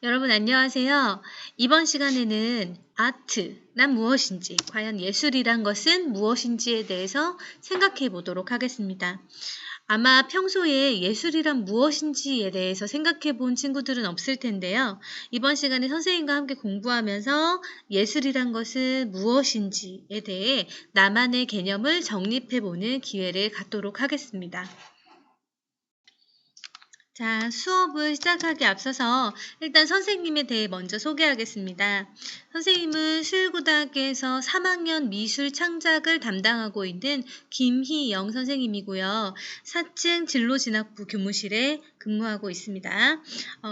여러분 안녕하세요. 이번 시간에는 아트란 무엇인지, 과연 예술이란 것은 무엇인지에 대해서 생각해 보도록 하겠습니다. 아마 평소에 예술이란 무엇인지에 대해서 생각해 본 친구들은 없을 텐데요. 이번 시간에 선생님과 함께 공부하면서 예술이란 것은 무엇인지에 대해 나만의 개념을 정립해 보는 기회를 갖도록 하겠습니다. 자, 수업을 시작하기 앞서서 일단 선생님에 대해 먼저 소개하겠습니다. 선생님은 수일고등학교에서 3학년 미술 창작을 담당하고 있는 김희영 선생님이고요. 4층 진로진학부 교무실에 근무하고 있습니다.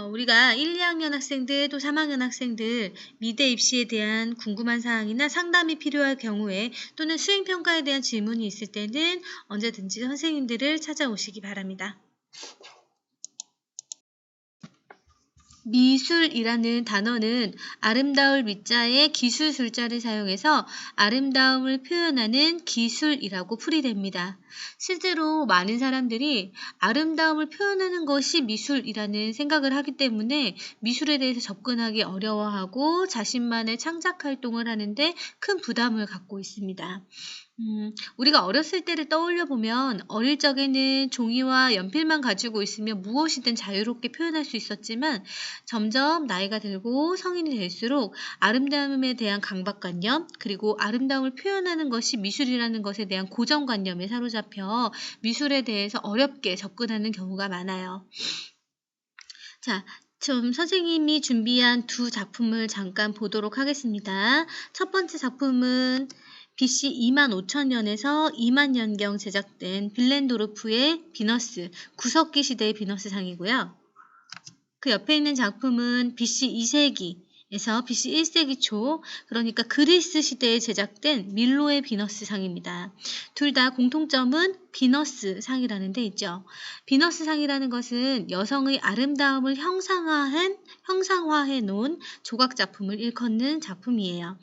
우리가 1, 2학년 학생들 또 3학년 학생들 미대 입시에 대한 궁금한 사항이나 상담이 필요할 경우에 또는 수행평가에 대한 질문이 있을 때는 언제든지 선생님들을 찾아오시기 바랍니다. 미술이라는 단어는 아름다울 미자에 기술 술자를 사용해서 아름다움을 표현하는 기술이라고 풀이됩니다. 실제로 많은 사람들이 아름다움을 표현하는 것이 미술이라는 생각을 하기 때문에 미술에 대해서 접근하기 어려워하고 자신만의 창작 활동을 하는데 큰 부담을 갖고 있습니다. 우리가 어렸을 때를 떠올려 보면 어릴 적에는 종이와 연필만 가지고 있으면 무엇이든 자유롭게 표현할 수 있었지만 점점 나이가 들고 성인이 될수록 아름다움에 대한 강박관념 그리고 아름다움을 표현하는 것이 미술이라는 것에 대한 고정관념에 사로잡혀 미술에 대해서 어렵게 접근하는 경우가 많아요. 자, 좀 선생님이 준비한 두 작품을 잠깐 보도록 하겠습니다. 첫 번째 작품은 BC 25,000년에서 20,000년경 제작된 빌렌도르프의 비너스, 구석기 시대의 비너스상이고요. 그 옆에 있는 작품은 BC 2세기에서 BC 1세기 초, 그러니까 그리스 시대에 제작된 밀로의 비너스상입니다. 둘 다 공통점은 비너스상이라는 데 있죠. 비너스상이라는 것은 여성의 아름다움을 형상화해 놓은 조각 작품을 일컫는 작품이에요.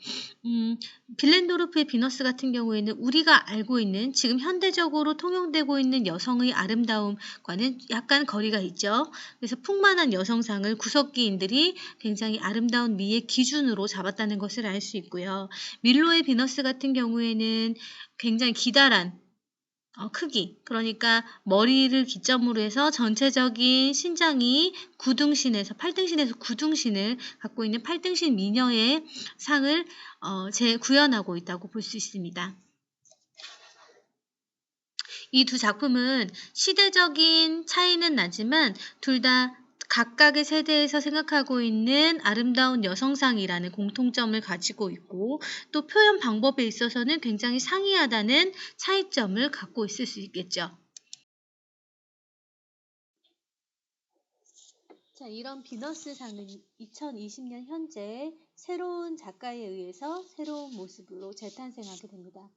빌렌도르프의 비너스 같은 경우에는 우리가 알고 있는 지금 현대적으로 통용되고 있는 여성의 아름다움과는 약간 거리가 있죠. 그래서 풍만한 여성상을 구석기인들이 굉장히 아름다운 미의 기준으로 잡았다는 것을 알 수 있고요. 밀로의 비너스 같은 경우에는 굉장히 기다란 크기, 그러니까 머리를 기점으로 해서 전체적인 신장이 팔등신에서 구등신을 갖고 있는 팔등신 미녀의 상을 구현하고 있다고 볼 수 있습니다. 이 두 작품은 시대적인 차이는 나지만 둘 다 각각의 세대에서 생각하고 있는 아름다운 여성상이라는 공통점을 가지고 있고 또 표현 방법에 있어서는 굉장히 상이하다는 차이점을 갖고 있을 수 있겠죠. 자, 이런 비너스상은 2020년 현재 새로운 작가에 의해서 새로운 모습으로 재탄생하게 됩니다.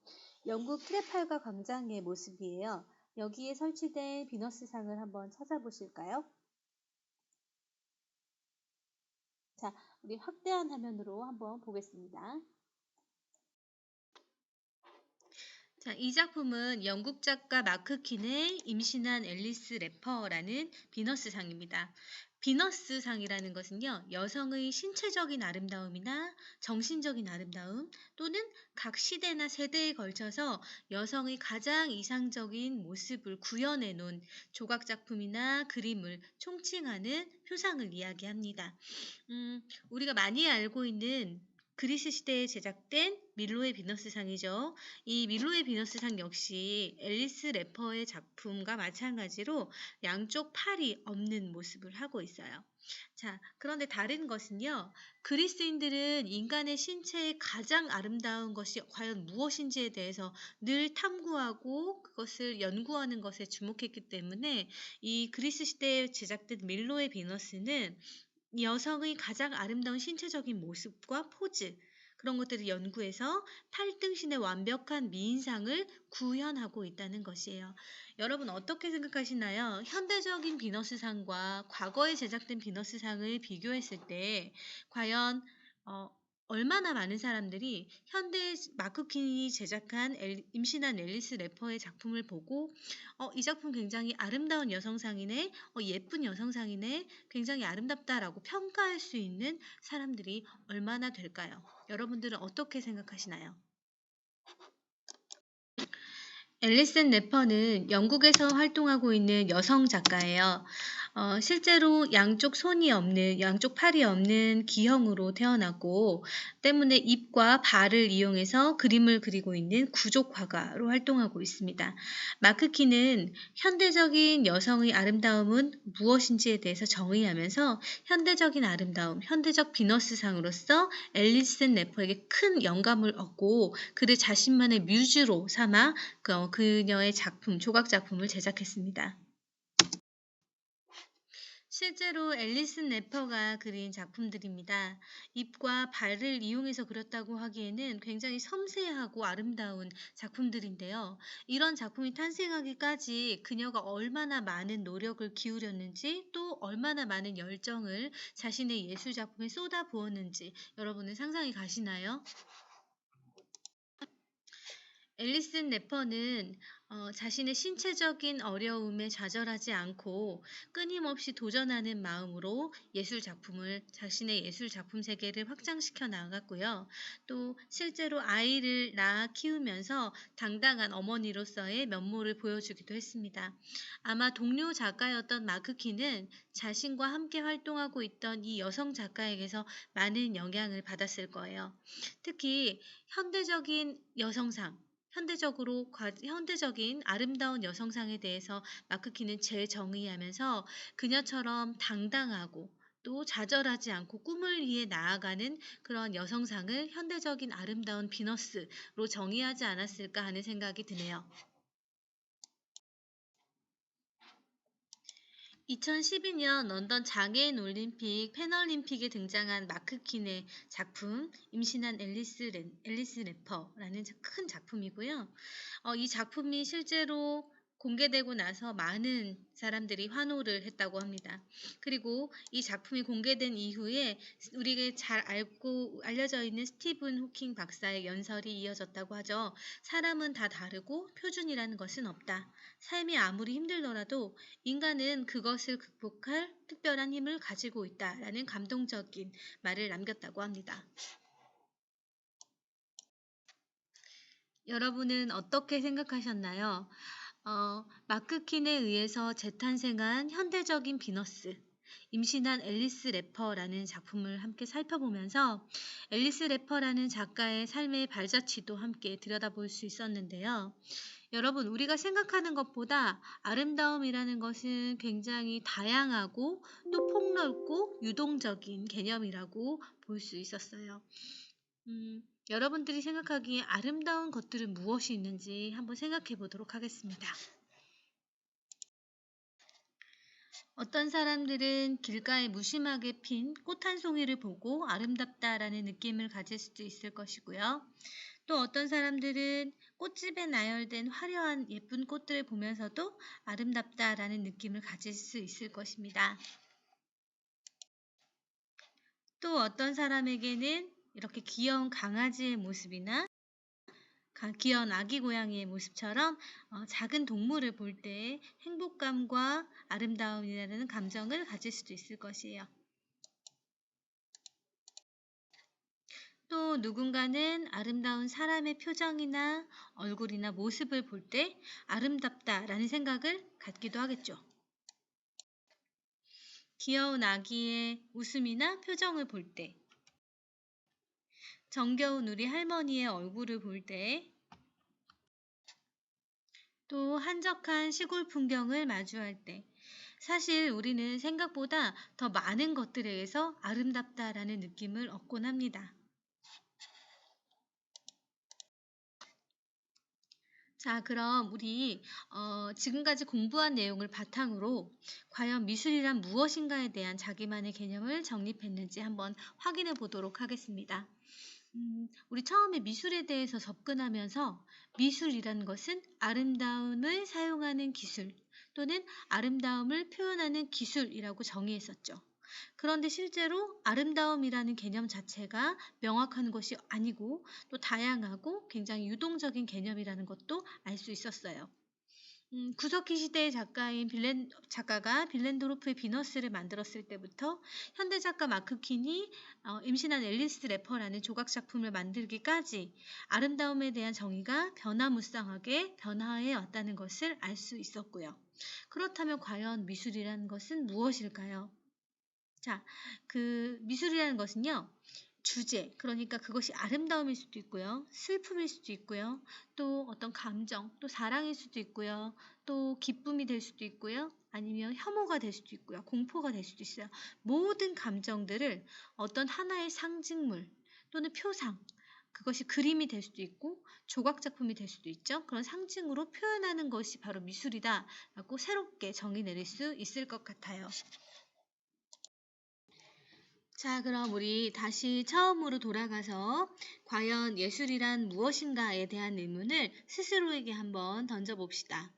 영국 트래팔가 광장의 모습이에요. 여기에 설치된 비너스상을 한번 찾아보실까요? 자, 우리 확대한 화면으로 한번 보겠습니다. 자, 이 작품은 영국 작가 마크 킨의 임신한 앨리스 래퍼라는 비너스상입니다. 비너스상이라는 것은요, 여성의 신체적인 아름다움이나 정신적인 아름다움 또는 각 시대나 세대에 걸쳐서 여성의 가장 이상적인 모습을 구현해 놓은 조각 작품이나 그림을 총칭하는 표상을 이야기합니다. 우리가 많이 알고 있는 그리스 시대에 제작된 밀로의 비너스상이죠. 이 밀로의 비너스상 역시 앨리스 래퍼의 작품과 마찬가지로 양쪽 팔이 없는 모습을 하고 있어요. 자, 그런데 다른 것은요. 그리스인들은 인간의 신체의 가장 아름다운 것이 과연 무엇인지에 대해서 늘 탐구하고 그것을 연구하는 것에 주목했기 때문에 이 그리스 시대에 제작된 밀로의 비너스는 여성의 가장 아름다운 신체적인 모습과 포즈, 그런 것들을 연구해서 팔등신의 완벽한 미인상을 구현하고 있다는 것이에요. 여러분 어떻게 생각하시나요? 현대적인 비너스상과 과거에 제작된 비너스상을 비교했을 때 과연 얼마나 많은 사람들이 현대 마크퀸이 제작한 임신한 앨리스 래퍼의 작품을 보고 이 작품 굉장히 아름다운 여성상이네, 예쁜 여성상이네, 굉장히 아름답다라고 평가할 수 있는 사람들이 얼마나 될까요? 여러분들은 어떻게 생각하시나요? 앨리슨 래퍼는 영국에서 활동하고 있는 여성 작가예요. 실제로 양쪽 팔이 없는 기형으로 태어났고, 때문에 입과 발을 이용해서 그림을 그리고 있는 구족 화가로 활동하고 있습니다. 마크키는 현대적인 여성의 아름다움은 무엇인지에 대해서 정의하면서 현대적인 아름다움, 현대적 비너스상으로서 앨리슨 래퍼에게 큰 영감을 얻고 그를 자신만의 뮤즈로 삼아 그녀의 조각 작품을 제작했습니다. 실제로 앨리슨 래퍼가 그린 작품들입니다. 입과 발을 이용해서 그렸다고 하기에는 굉장히 섬세하고 아름다운 작품들인데요. 이런 작품이 탄생하기까지 그녀가 얼마나 많은 노력을 기울였는지 또 얼마나 많은 열정을 자신의 예술 작품에 쏟아부었는지 여러분은 상상이 가시나요? 앨리슨 래퍼는 자신의 신체적인 어려움에 좌절하지 않고 끊임없이 도전하는 마음으로 자신의 예술 작품 세계를 확장시켜 나갔고요. 또 실제로 아이를 낳아 키우면서 당당한 어머니로서의 면모를 보여주기도 했습니다. 아마 동료 작가였던 마크키는 자신과 함께 활동하고 있던 이 여성 작가에게서 많은 영향을 받았을 거예요. 특히 현대적인 여성상, 현대적인 아름다운 여성상에 대해서 마크키는 재정의하면서 그녀처럼 당당하고 또 좌절하지 않고 꿈을 위해 나아가는 그런 여성상을 현대적인 아름다운 비너스로 정의하지 않았을까 하는 생각이 드네요. 2012년 런던 장애인 올림픽 패널림픽에 등장한 마크킨의 작품 임신한 앨리스 래퍼라는 큰 작품이고요. 이 작품이 실제로 공개되고 나서 많은 사람들이 환호를 했다고 합니다. 그리고 이 작품이 공개된 이후에 우리가 잘 알려져 있는 스티븐 호킹 박사의 연설이 이어졌다고 하죠. 사람은 다 다르고 표준이라는 것은 없다. 삶이 아무리 힘들더라도 인간은 그것을 극복할 특별한 힘을 가지고 있다라는 감동적인 말을 남겼다고 합니다. 여러분은 어떻게 생각하셨나요? 마크킨에 의해서 재탄생한 현대적인 비너스, 임신한 앨리스 래퍼라는 작품을 함께 살펴보면서 앨리스 래퍼라는 작가의 삶의 발자취도 함께 들여다볼 수 있었는데요. 여러분, 우리가 생각하는 것보다 아름다움이라는 것은 굉장히 다양하고 또 폭넓고 유동적인 개념이라고 볼 수 있었어요. 여러분들이 생각하기에 아름다운 것들은 무엇이 있는지 한번 생각해 보도록 하겠습니다. 어떤 사람들은 길가에 무심하게 핀 꽃 한 송이를 보고 아름답다라는 느낌을 가질 수도 있을 것이고요. 또 어떤 사람들은 꽃집에 나열된 화려한 예쁜 꽃들을 보면서도 아름답다라는 느낌을 가질 수 있을 것입니다. 또 어떤 사람에게는 이렇게 귀여운 강아지의 모습이나 귀여운 아기 고양이의 모습처럼 작은 동물을 볼 때 행복감과 아름다움이라는 감정을 가질 수도 있을 것이에요. 또 누군가는 아름다운 사람의 표정이나 얼굴이나 모습을 볼 때 아름답다라는 생각을 갖기도 하겠죠. 귀여운 아기의 웃음이나 표정을 볼 때, 정겨운 우리 할머니의 얼굴을 볼 때, 또 한적한 시골 풍경을 마주할 때, 사실 우리는 생각보다 더 많은 것들에 의해서 아름답다라는 느낌을 얻곤 합니다. 자, 그럼 우리 지금까지 공부한 내용을 바탕으로 과연 미술이란 무엇인가에 대한 자기만의 개념을 정립했는지 한번 확인해 보도록 하겠습니다. 우리 처음에 미술에 대해서 접근하면서 미술이라는 것은 아름다움을 사용하는 기술 또는 아름다움을 표현하는 기술이라고 정의했었죠. 그런데 실제로 아름다움이라는 개념 자체가 명확한 것이 아니고 또 다양하고 굉장히 유동적인 개념이라는 것도 알 수 있었어요. 구석기 시대의 작가가 빌렌도르프의 비너스를 만들었을 때부터 현대 작가 마크 퀸이 임신한 앨리스 래퍼라는 조각 작품을 만들기까지 아름다움에 대한 정의가 변화무쌍하게 변화해 왔다는 것을 알 수 있었고요. 그렇다면 과연 미술이라는 것은 무엇일까요? 자, 그 미술이라는 것은요. 주제, 그러니까 그것이 아름다움일 수도 있고요. 슬픔일 수도 있고요. 또 어떤 감정, 또 사랑일 수도 있고요. 또 기쁨이 될 수도 있고요. 아니면 혐오가 될 수도 있고요. 공포가 될 수도 있어요. 모든 감정들을 어떤 하나의 상징물 또는 표상, 그것이 그림이 될 수도 있고 조각 작품이 될 수도 있죠. 그런 상징으로 표현하는 것이 바로 미술이다라고 새롭게 정의 내릴 수 있을 것 같아요. 자, 그럼 우리 다시 처음으로 돌아가서 과연 예술이란 무엇인가에 대한 의문을 스스로에게 한번 던져봅시다.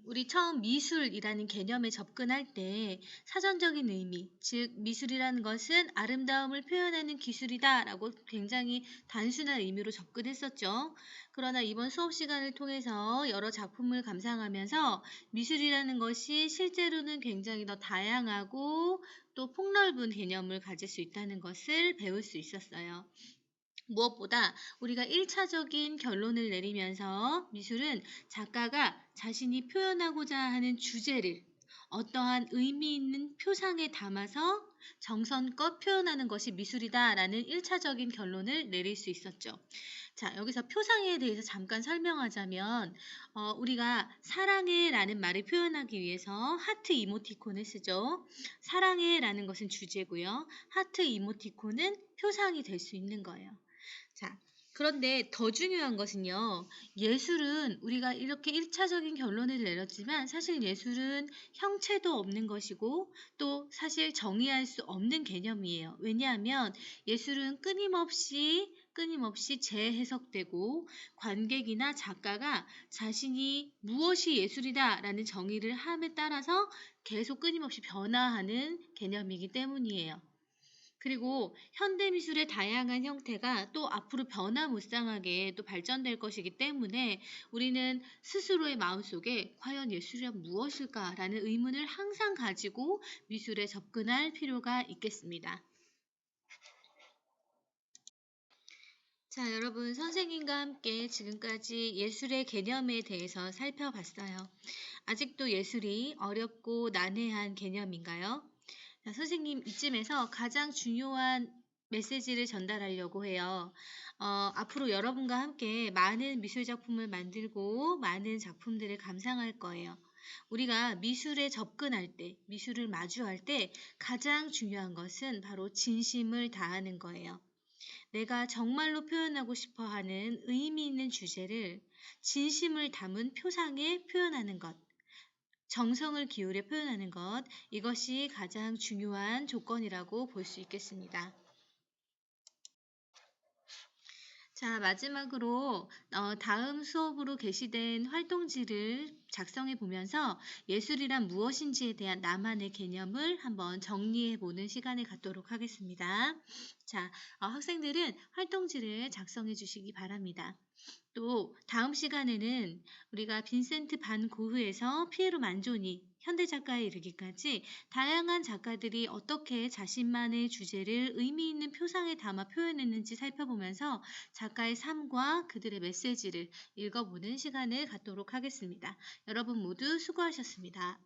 우리 처음 미술이라는 개념에 접근할 때 사전적인 의미, 즉 미술이라는 것은 아름다움을 표현하는 기술이다라고 굉장히 단순한 의미로 접근했었죠. 그러나 이번 수업 시간을 통해서 여러 작품을 감상하면서 미술이라는 것이 실제로는 굉장히 더 다양하고 또 폭넓은 개념을 가질 수 있다는 것을 배울 수 있었어요. 무엇보다 우리가 1차적인 결론을 내리면서 미술은 작가가 자신이 표현하고자 하는 주제를 어떠한 의미 있는 표상에 담아서 정성껏 표현하는 것이 미술이다라는 1차적인 결론을 내릴 수 있었죠. 자, 여기서 표상에 대해서 잠깐 설명하자면 우리가 사랑해라는 말을 표현하기 위해서 하트 이모티콘을 쓰죠. 사랑해라는 것은 주제고요. 하트 이모티콘은 표상이 될 수 있는 거예요. 자, 그런데 더 중요한 것은요. 예술은 우리가 이렇게 1차적인 결론을 내렸지만 사실 예술은 형체도 없는 것이고 또 사실 정의할 수 없는 개념이에요. 왜냐하면 예술은 끊임없이 재해석되고 관객이나 작가가 자신이 무엇이 예술이다라는 정의를 함에 따라서 계속 끊임없이 변화하는 개념이기 때문이에요. 그리고 현대미술의 다양한 형태가 또 앞으로 변화무쌍하게 또 발전될 것이기 때문에 우리는 스스로의 마음속에 과연 예술이란 무엇일까라는 의문을 항상 가지고 미술에 접근할 필요가 있겠습니다. 자, 여러분, 선생님과 함께 지금까지 예술의 개념에 대해서 살펴봤어요. 아직도 예술이 어렵고 난해한 개념인가요? 자, 선생님, 이쯤에서 가장 중요한 메시지를 전달하려고 해요. 앞으로 여러분과 함께 많은 미술 작품을 만들고 많은 작품들을 감상할 거예요. 우리가 미술에 접근할 때, 미술을 마주할 때 가장 중요한 것은 바로 진심을 다하는 거예요. 내가 정말로 표현하고 싶어 하는 의미 있는 주제를 진심을 담은 표상에 표현하는 것, 정성을 기울여 표현하는 것, 이것이 가장 중요한 조건이라고 볼 수 있겠습니다. 자, 마지막으로 다음 수업으로 게시된 활동지를 작성해 보면서 예술이란 무엇인지에 대한 나만의 개념을 한번 정리해 보는 시간을 갖도록 하겠습니다. 자, 학생들은 활동지를 작성해 주시기 바랍니다. 또 다음 시간에는 우리가 빈센트 반 고흐에서 피에로 만조니 현대 작가에 이르기까지 다양한 작가들이 어떻게 자신만의 주제를 의미 있는 표상에 담아 표현했는지 살펴보면서 작가의 삶과 그들의 메시지를 읽어보는 시간을 갖도록 하겠습니다. 여러분 모두 수고하셨습니다.